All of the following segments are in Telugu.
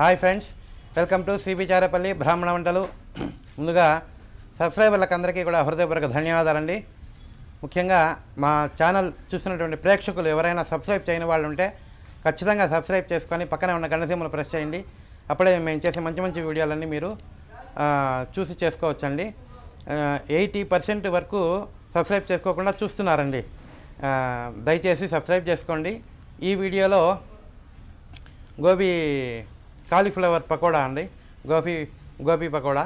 Hi friends, welcome to cbcharepalli బ్రాహ్మణవంటలు. ముందుగా సబ్స్క్రైబర్లకు అందరికీ కూడా హృదయపూర్వక ధన్యవాదాలండి. ముఖ్యంగా మా ఛానల్ చూస్తున్నటువంటి ప్రేక్షకులు ఎవరైనా సబ్స్క్రైబ్ చేయని వాళ్ళు ఉంటే ఖచ్చితంగా సబ్స్క్రైబ్ చేసుకొని పక్కనే ఉన్న గంట సింబల్ ప్రెస్ చేయండి. అప్పుడే మేము చేసే మంచి మంచి వీడియోలన్నీ మీరు చూసి చేసుకోవచ్చండి. 80% వరకు సబ్స్క్రైబ్ చేసుకోకుండా చూస్తున్నారండి. దయచేసి సబ్స్క్రైబ్ చేసుకోండి. ఈ వీడియోలో గోబీ కాలీఫ్లవర్ పకోడా అండి. గోబీ పకోడా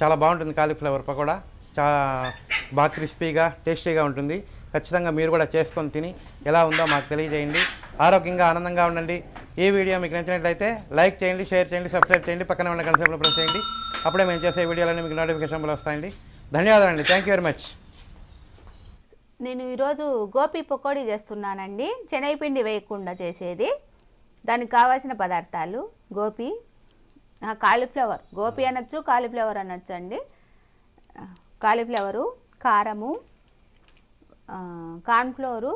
చాలా బాగుంటుంది. కాలీఫ్లవర్ పకోడా చాలా బాగా క్రిస్పీగా టేస్టీగా ఉంటుంది. ఖచ్చితంగా మీరు కూడా చేసుకొని తిని ఎలా ఉందో మాకు తెలియజేయండి. ఆరోగ్యంగా ఆనందంగా ఉండండి. ఈ వీడియో మీకు నచ్చినట్లయితే లైక్ చేయండి, షేర్ చేయండి, సబ్స్క్రైబ్ చేయండి, పక్కన ఉన్న గంట సింబల్ ప్రెస్ చేయండి. అప్పుడే మేము చేసే వీడియోలన్నీ మీకు నోటిఫికేషన్లు వస్తాయండి. ధన్యవాదాలండి. Thank you very much. నేను ఈరోజు గోబీ పకోడీ చేస్తున్నానండి. శనగపిండి వేయకుండా చేసేది. దానికి కావాల్సిన పదార్థాలు గోబీ, కాలీఫ్లవర్, గోబీ అనొచ్చు, కాలీఫ్లవర్ అనొచ్చు అండి. కాలీఫ్లవరు, కారము, కార్న్ఫ్లోరు,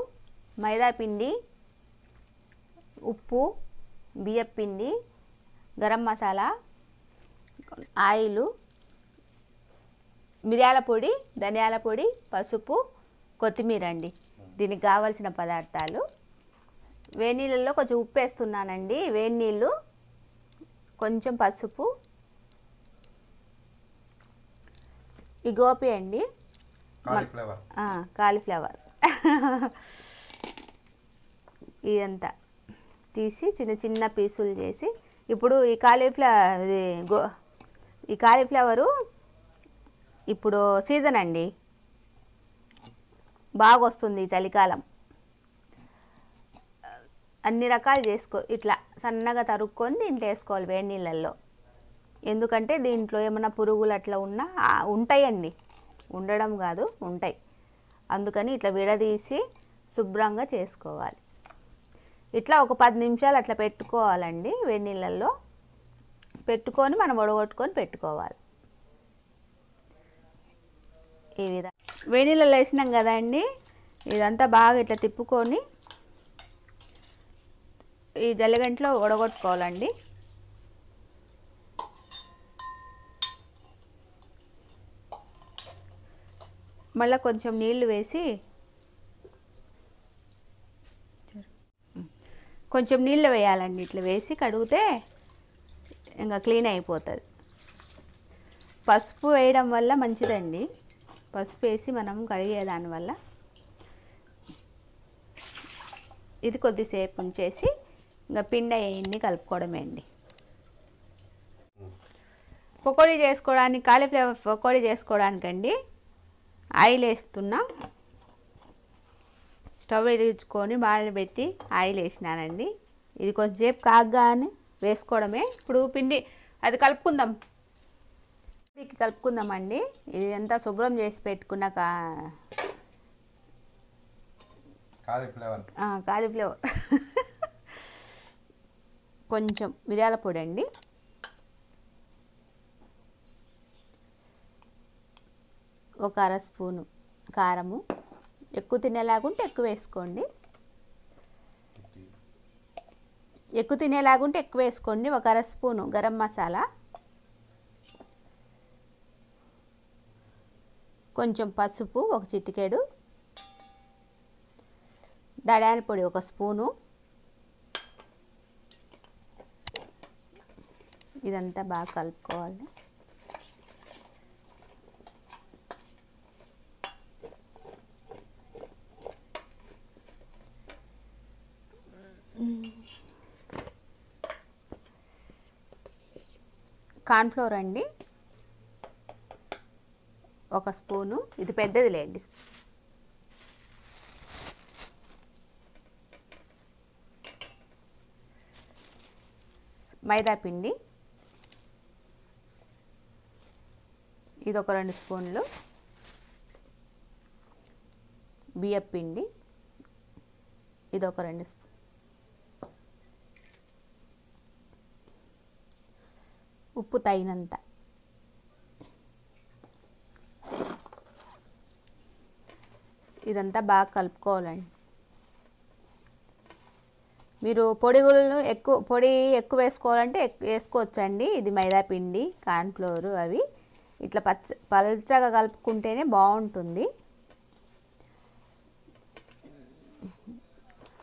మైదాపిండి, ఉప్పు, బియ్యపిండి, గరం మసాలా, ఆయిలు, మిరియాల పొడి, ధనియాల పొడి, పసుపు, కొత్తిమీర అండి. దీనికి కావాల్సిన పదార్థాలు. వేడి నీళ్ళల్లో కొంచెం ఉప్పు వేస్తున్నానండి. వేడి నీళ్ళు, కొంచెం పసుపు, ఈ గోబీ అండి, కాలీఫ్లవర్ ఇదంతా తీసి చిన్న చిన్న పీసులు చేసి, ఇప్పుడు ఈ కాలీఫ్లవరు ఇప్పుడు సీజన్ అండి, బాగా వస్తుంది చలికాలం. అన్ని రకాలు ఇట్లా సన్నగా తరుక్కొని దీంట్లో వేసుకోవాలి వేడి నీళ్ళల్లో. ఎందుకంటే దీంట్లో ఏమైనా పురుగులు అట్లా ఉంటాయండి, ఉండడం కాదు, ఉంటాయి. అందుకని ఇట్లా విడదీసి శుభ్రంగా చేసుకోవాలి. ఇట్లా ఒక 10 నిమిషాలు అట్లా పెట్టుకోవాలండి. వేడి నీళ్ళల్లో పెట్టుకొని మనం వడగొట్టుకొని పెట్టుకోవాలి. ఈ విధంగా వేడి నీళ్ళలో వేసినాం కదా అండి, ఇదంతా బాగా ఇట్లా తిప్పుకొని ఈ జల్లెగంటలో వడగొట్టుకోవాలండి. మళ్ళీ కొంచెం నీళ్లు వేసి, కొంచెం నీళ్ళు వేయాలండి. ఇట్లా వేసి కడిగితే ఇంకా క్లీన్ అయిపోతుంది. పసుపు వేయడం వల్ల మంచిదండి. పసుపు వేసి మనం కడిగేదానివల్ల ఇది కొద్దిసేపు ఉంచేసి ఇంకా పిండి అయ్యింది కలుపుకోవడమే అండి. పకోడీ చేసుకోవడానికి, కాలీఫ్లవర్ పకోడీ చేసుకోవడానికండి ఆయిల్ వేస్తున్నా. స్టవ్ వెలిగించుకొని బాగా పెట్టి ఆయిల్ వేసినానండి. ఇది కొంచెంసేపు కాగ్గానే వేసుకోవడమే. ఇప్పుడు పిండి అది కలుపుకుందామండి. ఇది అంతా శుభ్రం చేసి పెట్టుకున్న కాలీఫ్లవర్ కొంచెం మిరియాల పొడి అండి, ఒక 1/2 స్పూను కారము, ఎక్కువ తినేలాగుంటే ఎక్కువ వేసుకోండి, ఒక 1/2 స్పూను గరం మసాలా, కొంచెం పసుపు, ఒక చిటికెడు ధనియాల పొడి, 1 స్పూను. ఇదంతా బాగా కలుపుకోవాలి. కార్న్ఫ్లోర్ అండి, 1 స్పూను, ఇది పెద్దది లేండి. మైదా పిండి, ఇది ఒక 2 స్పూన్లు. బియ్యపిండి, ఇది ఒక 2 స్పూన్లు. ఉప్పు తగినంత. ఇదంతా బాగా కలుపుకోవాలండి. మీరు పొడి ఎక్కువ వేసుకోవాలంటే వేసుకోవచ్చండి. ఇది మైదా పిండి, కార్న్ఫ్లోర్ అవి ఇట్లా పల్చగా కలుపుకుంటేనే బాగుంటుంది.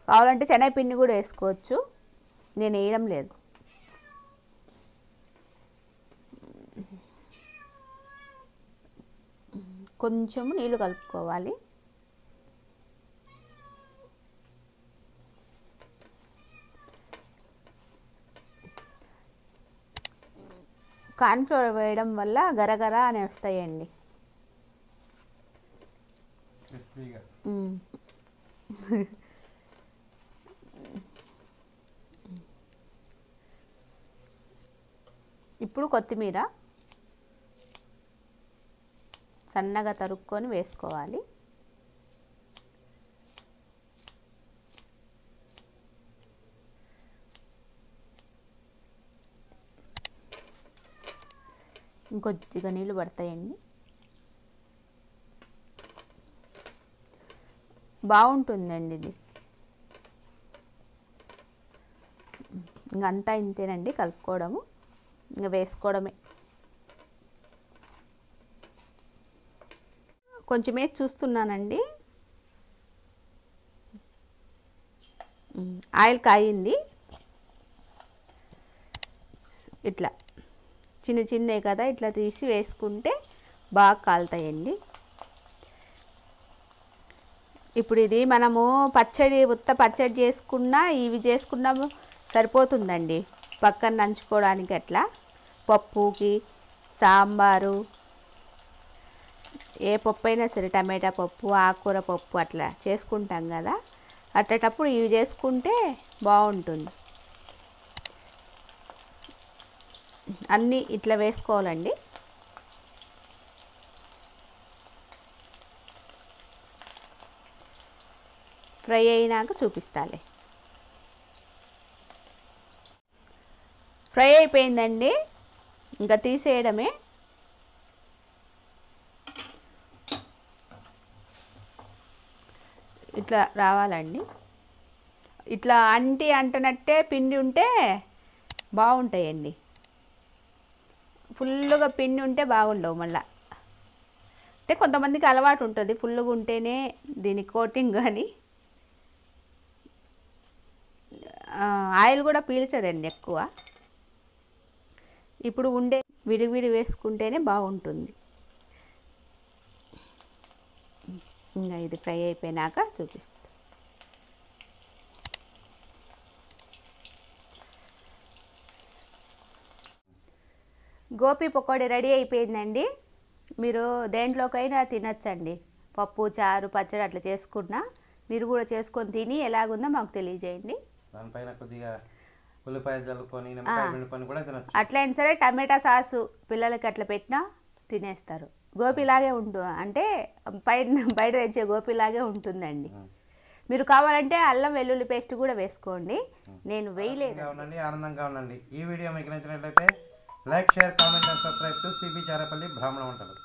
కావాలంటే శనగపిండి కూడా వేసుకోవచ్చు, నేను వేయడం లేదు. కొంచెము నీళ్ళు కలుపుకోవాలి. కార్న్ఫ్లోర్ వేయడం వల్ల గరగర అని వస్తాయండి. ఇప్పుడు కొత్తిమీర సన్నగా తరుక్కొని వేసుకోవాలి. ఇంకొద్దిగా నీళ్ళు పడతాయండి. బాగుంటుందండి ఇది. ఇంకంతా ఇంతేనండి కలుపుకోవడము, ఇంకా వేసుకోవడమే. కొంచెమే చూస్తున్నానండి. ఆయిల్ కాయింది. ఇట్లా చిన్నవి కదా, ఇట్లా తీసి వేసుకుంటే బాగా కాలుతాయండి. ఇప్పుడు ఇది మనము ఉత్త పచ్చడి చేసుకున్నా ఇవి చేసుకున్నాము సరిపోతుందండి. పక్కన నంచుకోవడానికి అట్లా పప్పుకి, సాంబారు, ఏ పప్పు అయినా సరే, టమాటా పప్పు, ఆకుకూర పప్పు అట్లా చేసుకుంటాం కదా, అట్టేటప్పుడు ఇవి చేసుకుంటే బాగుంటుంది. అన్నీ ఇట్లా వేసుకోవాలండి. ఫ్రై అయినాక చూపిస్తాలే. ఫ్రై అయిపోయిందండి, ఇంకా తీసేయడమే. ఇట్లా రావాలండి. ఇట్లా అంటనట్టే పిండి ఉంటే బాగుంటాయండి. ఫుల్గా పిండి ఉంటే బాగుండవు. మళ్ళీ అంటే కొంతమందికి అలవాటు ఉంటుంది ఫుల్గా ఉంటేనే దీని కోటింగ్, కానీ ఆయిల్ కూడా పీల్చదండి ఎక్కువ. ఇప్పుడు విడివిడి వేసుకుంటేనే బాగుంటుంది. ఇంకా ఇది ఫ్రై అయిపోయినాక చూపిస్తాను. గోపి పకోడీ రెడీ అయిపోయిందండి. మీరు దేంట్లోకైనా తినచ్చండి. పప్పు, చారు, పచ్చడి అట్లా చేసుకున్నా మీరు కూడా చేసుకొని తిని ఎలాగుందో మాకు తెలియజేయండి. దానిపైన కొద్దిగా ఉల్లిపాయ జల్లుకొని నిమ్మకాయ పిండుకొని కూడా తినచ్చు. అట్లయినా సరే టమాటా సాసు పిల్లలకి అట్లా పెట్టినా తినేస్తారు. గోపిలాగే ఉంటుంది, అంటే బయట తెచ్చే గోపిలాగే ఉంటుందండి. మీరు కావాలంటే అల్లం వెల్లుల్లి పేస్ట్ కూడా వేసుకోండి, నేను వేయలేదు. ఆనందంగా ఉండండి. ఈ వీడియో మీకు నచ్చినట్లయితే like, share, comment and subscribe to Sibicharapalli బ్రాహ్మణ వంటలు.